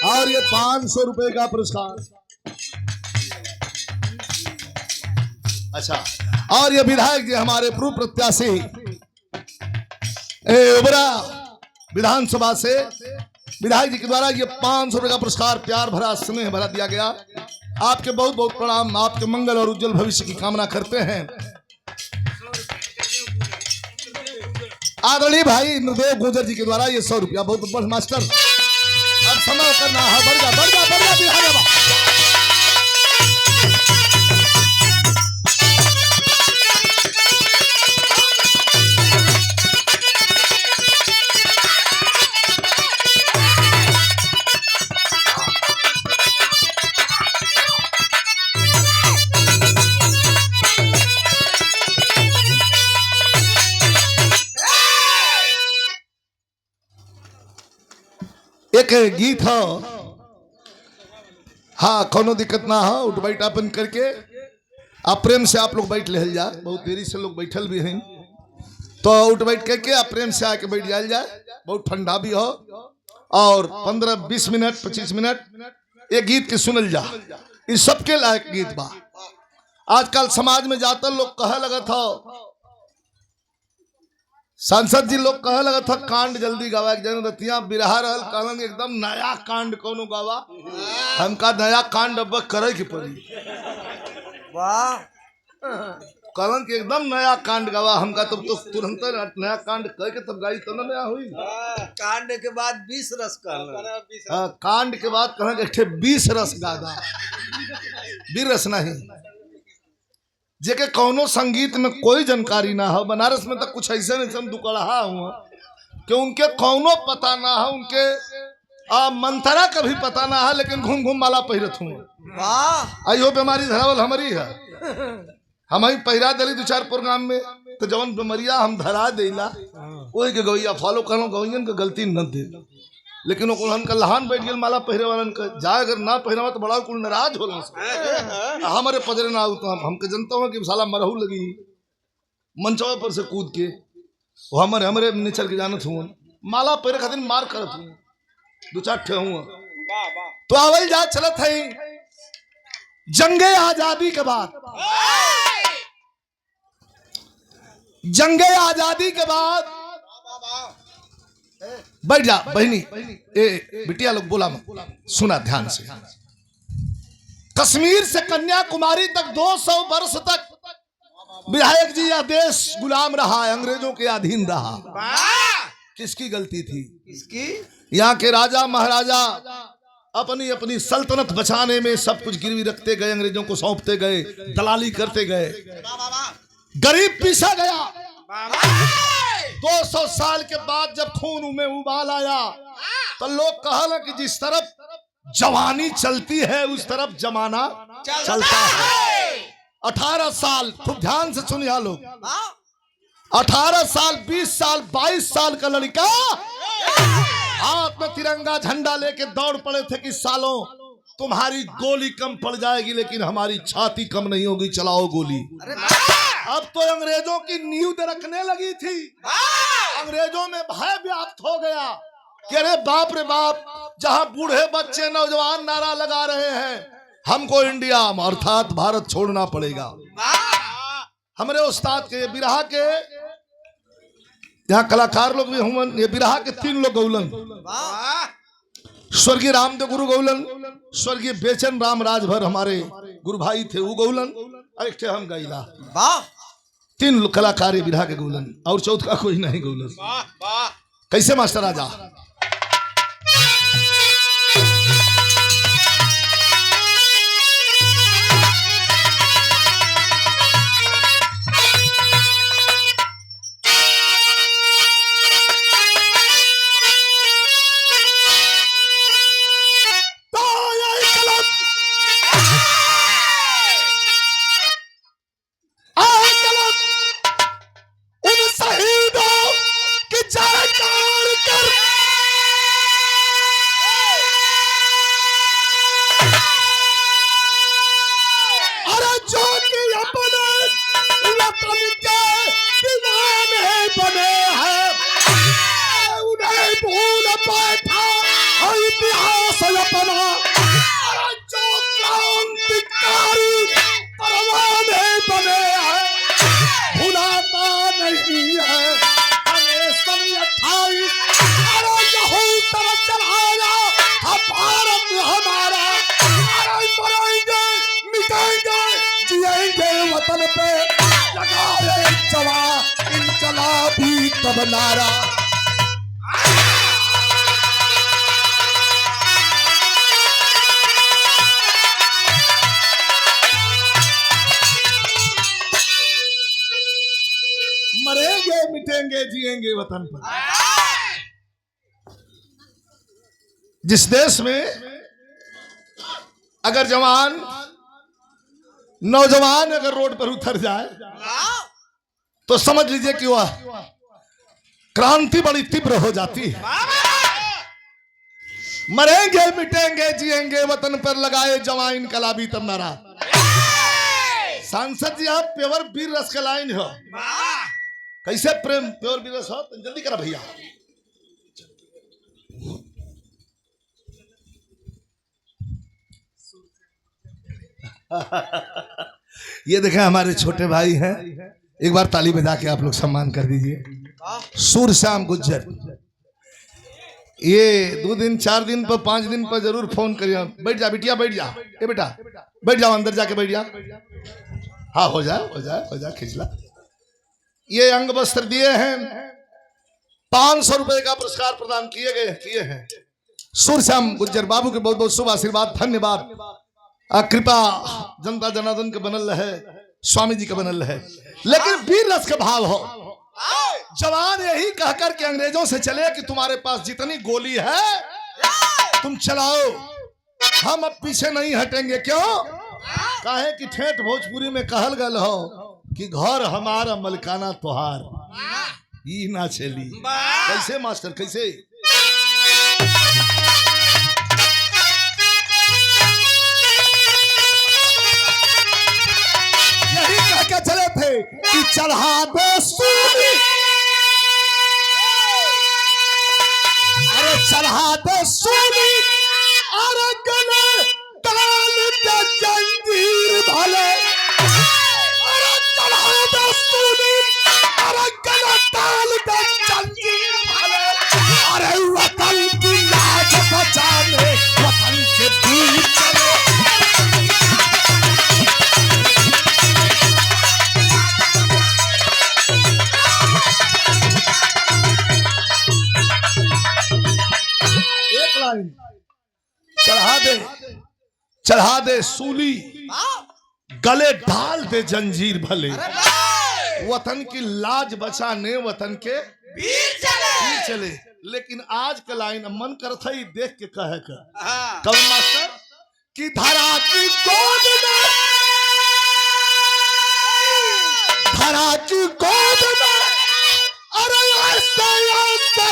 और ये 500 रुपए का पुरस्कार। अच्छा, और ये विधायक जी हमारे पूर्व प्रत्याशी उबरा विधानसभा से विधायक जी के द्वारा ये 500 रुपए का पुरस्कार प्यार भरा स्नेह भरा दिया गया। आपके बहुत बहुत प्रणाम, आपके मंगल और उज्जवल भविष्य की कामना करते हैं। आदरणीय भाई नृदेव गुजर जी के द्वारा ये 100 रुपया। बहुत बहुत मास्टर, अब समय करना है। बढ़ जा बिहार में। एक गीत हो, हाँ कोनो दिक्कत ना हो, उठ बैठ अपन करके आप प्रेम से आप लोग बैठ ले जा। बहुत देरी से लोग बैठल भी हैं, तो उठ बैठ करके आप प्रेम से आके बैठ जाए जाए। बहुत ठंडा भी हो, और 15-20 मिनट 25 मिनट ये गीत के सुनल जा। इस सबके लायक गीत बा। आजकल समाज में जाता लोग कहे लगा था, सांसद जी लोग कहे लगा था कांड जल्दी गावा। जन रतिया बिरहा रहल कहलन एकदम नया कांड कोनो गावा। हमका नया कांड अब करे के पड़ी। वाह, कहलन कि एकदम नया कांड गावा। हमका तब तो तुरंत नया कांड कह के तब गाई तो ना नया हुई। कांड के बाद 20 रस कहलन। कांड के बाद कहलन कि 20 रस गादा। 20 रस नहीं, जेके कौनो संगीत में कोई जानकारी ना हो। बनारस में तो कुछ ऐसे नहीं दुकड़हा हुआ कि उनके कौनो पता ना हो, उनके मंत्रा का भी पता ना है, लेकिन घूम घूम माला पहिरत हुआ। वाह, आइयो बीमारी धरावल हमारी है। हम ही पहिरा दिली 2-4 प्रोग्राम में, तो जवन बीमारिया हम धरा देला वही के गवैया फॉलो करो। गवैयन के गलती न दे, लेकिन वो उनका लहान बैठ गया माला पहिरे वालन का। जा अगर ना पहिरवा तो बड़ा कुल नाराज हो हमारे पजरे ना आऊ। तो हमके जनता हूँ कि साला मरहू लगी मंचवा पर से कूद के वो हमारे निचल के जानत हूँ। माला पहिरे खातिर मार करत हूँ 2-4 ठे हूँ। तो आवल जा चलत है जंगे आजादी के बाद। जंगे आजादी के बाद बैठ जा बहनी, ए बिटिया लोग बोला मत, सुना ध्यान से। कश्मीर से कन्याकुमारी तक 200 वर्ष तक विधायक जी यह देश गुलाम रहा, अंग्रेजों के अधीन रहा। किसकी गलती थी? इसकी। यहाँ के राजा महाराजा अपनी अपनी सल्तनत बचाने में सब कुछ गिरवी रखते गए, अंग्रेजों को सौंपते गए, दलाली करते गए, गरीब पीछा गया। 200 साल के बाद जब खून में उबाल आया तो लोग कहला कि जिस तरफ जवानी चलती है उस तरफ जमाना चलता है। 18 साल, खूब ध्यान से सुनिए लोग, 18 साल 20 साल 22 साल का लड़का हाथ में तिरंगा झंडा लेके दौड़ पड़े थे कि सालों तुम्हारी गोली कम पड़ जाएगी लेकिन हमारी छाती कम नहीं होगी, चलाओ गोली। अब तो अंग्रेजों की नींव रखने लगी थी। अंग्रेजों में भय व्याप्त हो गया कि अरे बाप रे बाप, जहां बूढ़े बच्चे नौजवान नारा लगा रहे हैं हमको इंडिया अर्थात भारत छोड़ना पड़ेगा। हमारे उस्ताद के बिरहा के यहाँ कलाकार लोग भी हुए, ये बिरहा के 3 लोग गौलन। स्वर्गीय रामदेव गुरु गौलन, स्वर्गीय बेचन राम राजभर हमारे गुरु भाई थे वो गौलन, और एक थे हम गैला। 3 कलाकार बिरहा के गौलन, और चौथा कोई नहीं गौलन। कैसे मास्टर राजा? सब नारा। मरेंगे मिटेंगे जिएंगे वतन पर। जिस देश में अगर जवान नौजवान अगर रोड पर उतर जाए तो समझ लीजिए कि वह क्रांति बड़ी तीव्र हो जाती है। मरेंगे मिटेंगे जिएंगे वतन पर, लगाए जवान इनकलाबी तब नारा। सांसद जी आप प्योर वीर रस का लाइन हो, कैसे प्रेम प्योर वीर रस हो, तो जल्दी करा भैया। ये देखें हमारे छोटे भाई हैं, एक बार ताली बजा के आप लोग सम्मान कर दीजिए। सूरश्याम गुज्जर, ये 2 दिन 4 दिन पर 5 दिन पर जरूर फोन करिए। बैठ जा बिटिया, बैठ जा, ए बेटा बैठ जाओ, अंदर जाके बैठ जा। हाँ हो जाए खिंचला। ये अंग वस्त्र दिए हैं, 500 रुपए का पुरस्कार प्रदान किए हैं। सूरश्याम गुज्जर बाबू के बहुत बहुत शुभ आशीर्वाद, धन्यवाद। कृपा जनता जनार्दन के बनल रहे, स्वामी जी का बनल रहे, लेकिन वीर रस का भाव हो। जवान यही कहकर के अंग्रेजों से चले कि तुम्हारे पास जितनी गोली है तुम चलाओ, हम अब पीछे नहीं हटेंगे। क्यों? काहे कि ठेठ भोजपुरी में कहल गल हो कि घर हमारा मलकाना तोहार, ई ना चली। कैसे मास्टर, कैसे? यही कह के चले थे कि चढ़ा दो सूली, अरे चढ़ा दो सूली, अरे गले डाल दे जंजीर भले, अरे चढ़ा दो सूली, अरे गले डाल दे जंजीर भले, अरे वतन की लाज बचाने वतन के बीच चले। एक लाइन चढ़ा दे सूली, गले डाल दे जंजीर भले, वतन की लाज बचाने वतन के बीच चले। लेकिन आज का लाइन मन करता ही देख के कहे कब मास्टर कि धरा की गोद में, धरा की गोद में, अरे ऐसे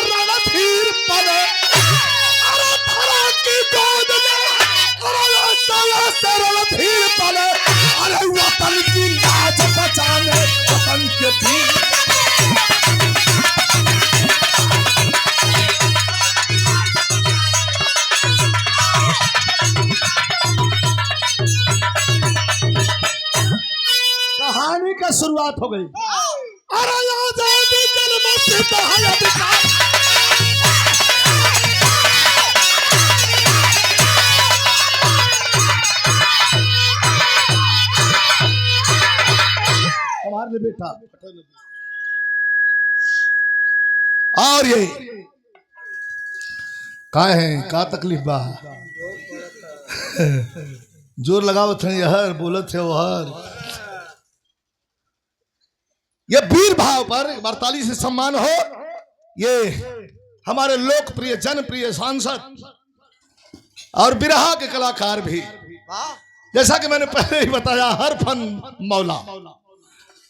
रणधीर पले, अरे धरा की गोद में, अरे ऐसे रणधीर पले, अरे वतन की लाज बचाने वतन के बीच। कहानी का शुरुआत हो गई। अरे आजादी जन्म सिद्ध है अधिकार, हमारे बेटा। और ये का है का तकलीफ बा, जोर लगावत है यहर, बोलत है वहर। ये वीर भाव पर एक बार ताली से सम्मान हो। ये हमारे लोकप्रिय जनप्रिय सांसद और बिरहा के कलाकार भी, जैसा कि मैंने पहले ही बताया, हर फन मौला।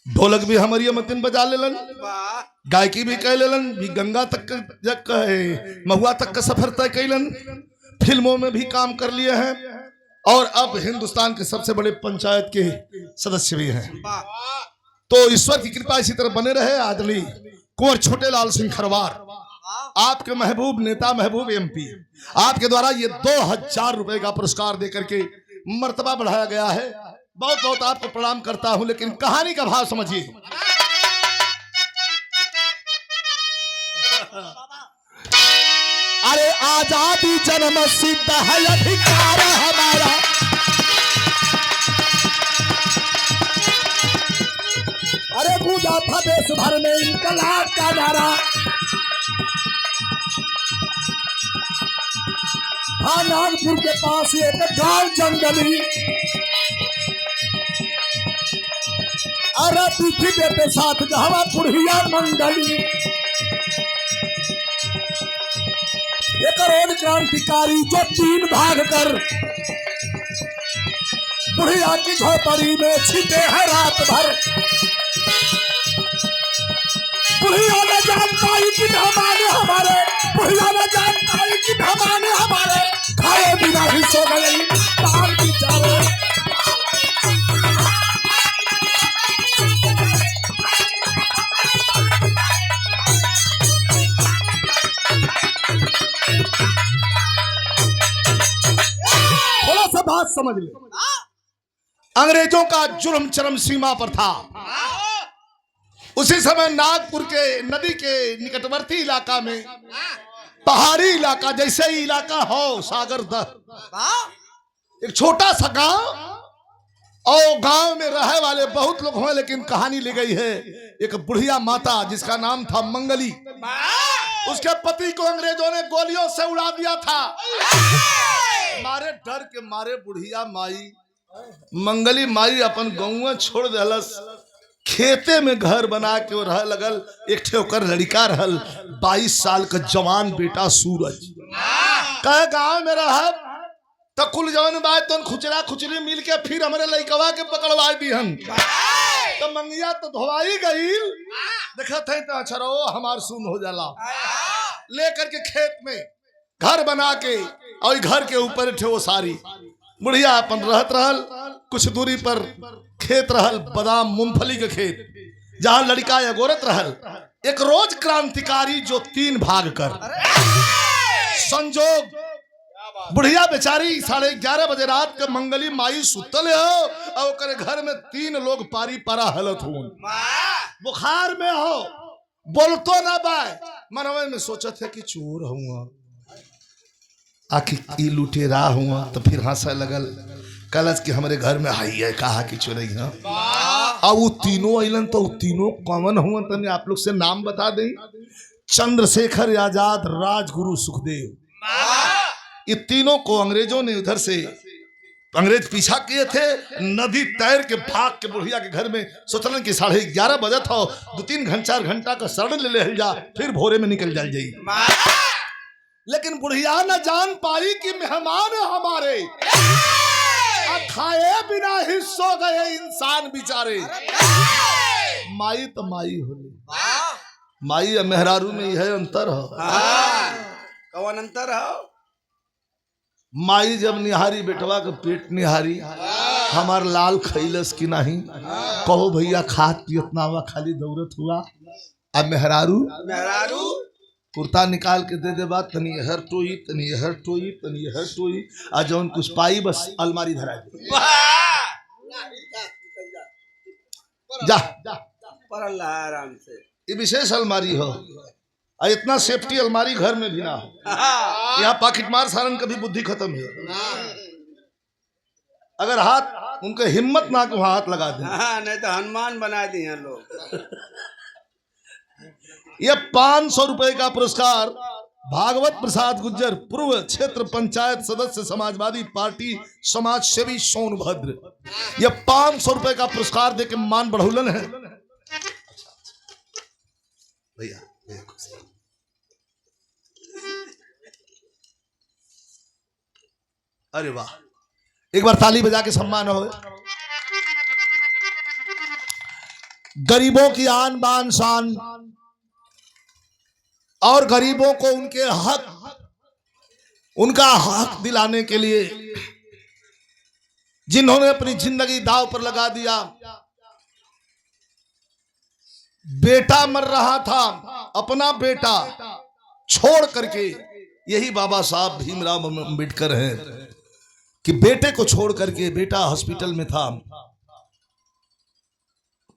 ढोलक भी हमारी मतिन बजा लेलन, गायकी भी कह लेलन, भी गंगा तक महुआ तक का सफर तय कैलन, फिल्मों में भी काम कर लिए हैं, और अब हिंदुस्तान के सबसे बड़े पंचायत के सदस्य भी हैं। तो ईश्वर की कृपा इसी तरह बने रहे। आदरणीय कुंवर छोटेलाल सिंह खरवार, आपके महबूब नेता, महबूब एमपी, आपके द्वारा ये 2000 रुपए का पुरस्कार देकर के मर्तबा बढ़ाया गया है। बहुत बहुत आपको प्रणाम करता हूं। लेकिन कहानी का भाव समझिए। अरे आजादी जन्म सिद्ध है अधिकार हमारा, अरे गूंजा था देश भर में इनकलाब का नारा। हाँ नागपुर के पास एक गांव जंगली, अरे पीठी बेटे साथ गहवा पुढ़िया मंडली। एक और क्रांतिकारी जो 3 भाग कर बुढ़िया की झोपड़ी में छिपे हैं रात भर। बुढ़िया न जान पाई कि मेहमान हमारे, बुढ़िया न जान पाई कि मेहमान हमारे, खाए बिना ही सो गए तार बिचारे। थोड़ा सा बात समझ ले, अंग्रेजों का जुर्म चरम सीमा पर था। उसी समय नागपुर के नदी के निकटवर्ती इलाका में, पहाड़ी इलाका जैसे ही इलाका हो सागर दह, एक छोटा सा गांव, और गांव में रहने वाले बहुत लोग हैं, लेकिन कहानी ली गई है एक बुढ़िया माता जिसका नाम था मंगली। उसके पति को अंग्रेजों ने गोलियों से उड़ा दिया था। मारे डर के मारे बुढ़िया माई मंगली माई अपन गौवा छोड़ दहलस, खेते में घर बना के रह लगल। एक ठोकर लड़का रहल 22 साल का जवान बेटा सूरज। कहे गांव में रह तो कुल जवन बात तो खुचरा खुचरी मिल के फिर हमारे लड़कवा के पकड़वा दीहन। तो मंगिया तो धोवाई गई, देखा थे तो अच्छा रहो हमार सुन हो जाला। लेकर के खेत में घर बना के, और घर के ऊपर ठे सारी बुढ़िया अपन रहत रहल। कुछ दूरी पर खेत रहल, बादाम मूंगफली के खेत, जहां लड़का या गोरत रहल। एक रोज क्रांतिकारी जो 3 भाग कर संजोग, बुढ़िया बेचारी 11:30 बजे रात के मंगली माई सुतल हो, और करे घर में 3 लोग पारी पारा हलत हो, बुखार में हो, बोलतो ना बाय। मनवे में सोचत है कि चोर हुआ, आखिर लुटेरा हुआ। तो फिर हंसा लगल, कलच कि हमारे घर में हाई है, कहा कि चोरई है। अब वो तीनों अलन, तो तीनों कौन हुआ तने आप लोग से नाम बता दें। चंद्रशेखर आजाद, राजगुरु सुखदेव, ये तीनों को अंग्रेजों ने उधर से, अंग्रेज पीछा किए थे। नदी तैर के भाग के बुढ़िया के घर में सोचलन कि 11:30 बजे था, 2-3 4 घंटा का शरण ले जा, फिर भोरे में निकल जाल जाई। लेकिन बुढ़िया न जान पाई कि मेहमान हमारे, खाए बिना ही सो गए इंसान बेचारे। माई तो माई होली, माई और मेहरारू में यह अंतर हो। कौन अंतर हो? माई जब निहारी बेटवा का पेट निहारी, हमार लाल खैलस की नहीं, कहो भैया खात पियत ना हुआ, खाली दौड़त हुआ। अब मेहरारू कुर्ता निकाल के दे बात, तनी हर टोई, तनी हर टोई, तनी हर टोई, आ जौन कुछ पाई बस अलमारी धरा दे। जा पर आराम से, ये विशेष अलमारी हो, और इतना सेफ्टी अलमारी घर में भी ना हो। यहाँ पाकिट मार सारन कभी बुद्धि खत्म है। अगर हाथ उनके हिम्मत ना को हाथ लगा दे, नहीं तो हनुमान बना दिए लोग। यह 500 रुपए का पुरस्कार भागवत प्रसाद गुज्जर, पूर्व क्षेत्र पंचायत सदस्य, समाजवादी पार्टी, समाज सेवी सोनभद्र, यह 500 रुपए का पुरस्कार देके मान बढ़ौलन है भैया। अरे वाह, एक बार ताली बजा के सम्मान हो। गरीबों की आन बान शान, और गरीबों को उनका हक दिलाने के लिए जिन्होंने अपनी जिंदगी दांव पर लगा दिया। बेटा मर रहा था, अपना बेटा छोड़ करके, यही बाबा साहब भीमराव अम्बेडकर हैं कि बेटे को छोड़ करके, बेटा हॉस्पिटल में था,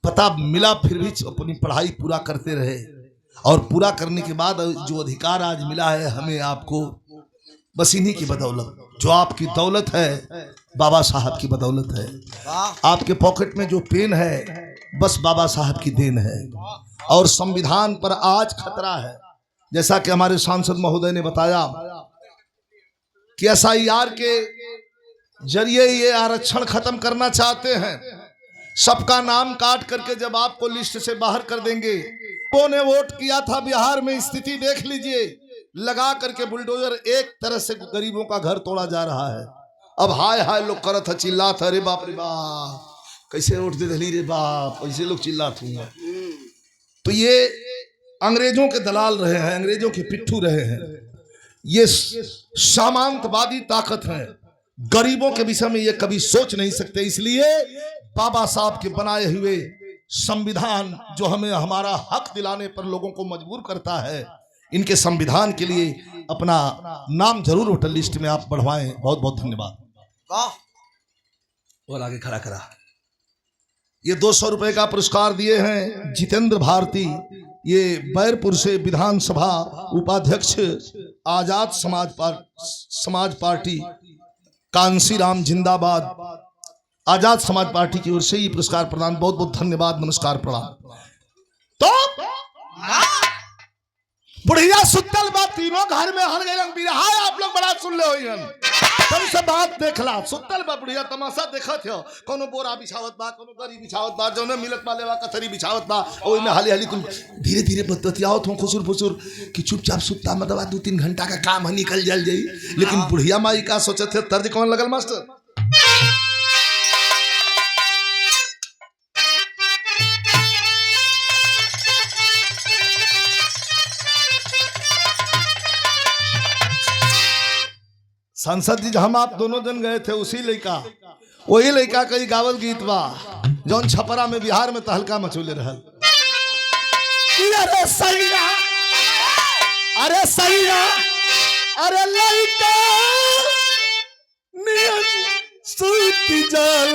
पता मिला, फिर भी अपनी पढ़ाई पूरा करते रहे। और पूरा करने के बाद जो अधिकार आज मिला है हमें आपको, बस इन्हीं की बदौलत, जो आपकी दौलत है बाबा साहब की बदौलत है। आपके पॉकेट में जो पेन है बस बाबा साहब की देन है। और संविधान पर आज खतरा है, जैसा कि हमारे सांसद महोदय ने बताया कि SIR के जरिए ये आरक्षण खत्म करना चाहते हैं। सबका नाम काट करके जब आपको लिस्ट से बाहर कर देंगे। वो ने वोट किया था बिहार में, स्थिति देख लीजिए, लगा करके बुलडोजर एक तरह से गरीबों का घर तोड़ा जा रहा है। अब हाय हाय लोग करत है, चिल्लात, अरे बाप रे बाप कैसे वोट दे दली रे बाप, ऐसे लोग चिल्लात हुए। तो ये अंग्रेजों के दलाल रहे हैं, अंग्रेजों के पिट्ठू रहे हैं। ये सामंतवादी ताकत है, गरीबों के विषय में ये कभी सोच नहीं सकते। इसलिए बाबा साहब के बनाए हुए संविधान जो हमें हमारा हक दिलाने पर लोगों को मजबूर करता है, इनके संविधान के लिए अपना नाम जरूर वोटर लिस्ट में आप बढ़वाएं। बहुत बहुत धन्यवाद। और आगे खड़ा करा। ये 200 रुपए का पुरस्कार दिए हैं जितेंद्र भारती, ये बैरपुर से विधानसभा उपाध्यक्ष आजाद समाज पार्टी, कांसीराम जिंदाबाद, आजाद समाज पार्टी की ओर से ये पुरस्कार प्रदान। बहुत बहुत धन्यवाद, नमस्कार, प्रणाम। तो बुढ़िया सुतल बा, तीनों घर में हर गए बिरहा, आप लोग बड़ा सुन ले हो। कौन सा बात देखला, सुतल बा बुढ़िया, तमाशा देखत हो। कोनो बोरा बिछावत बा, कोनो दरी बिछावत बा, जो मिलत वाले बा कथरी बिछावत बा, ओई में हाली हाली कुल धीरे धीरे बतियावत हो, खुसुर फुसुर कि चुपचाप सुत्ता मतलब 2-3 घंटा का काम है, निकल जल जाई। लेकिन बुढ़िया माई का सोचत है, तर्ज कौन लगल मास्टर? सांसद जी हम आप दोनों जन गए थे, उसी लड़का वही लड़का कई गावल गीत बा जौन छपरा में बिहार में तहलका मचोले रहल। अरे सैया, अरे सैया, अरे लड़का नियन सूती जाल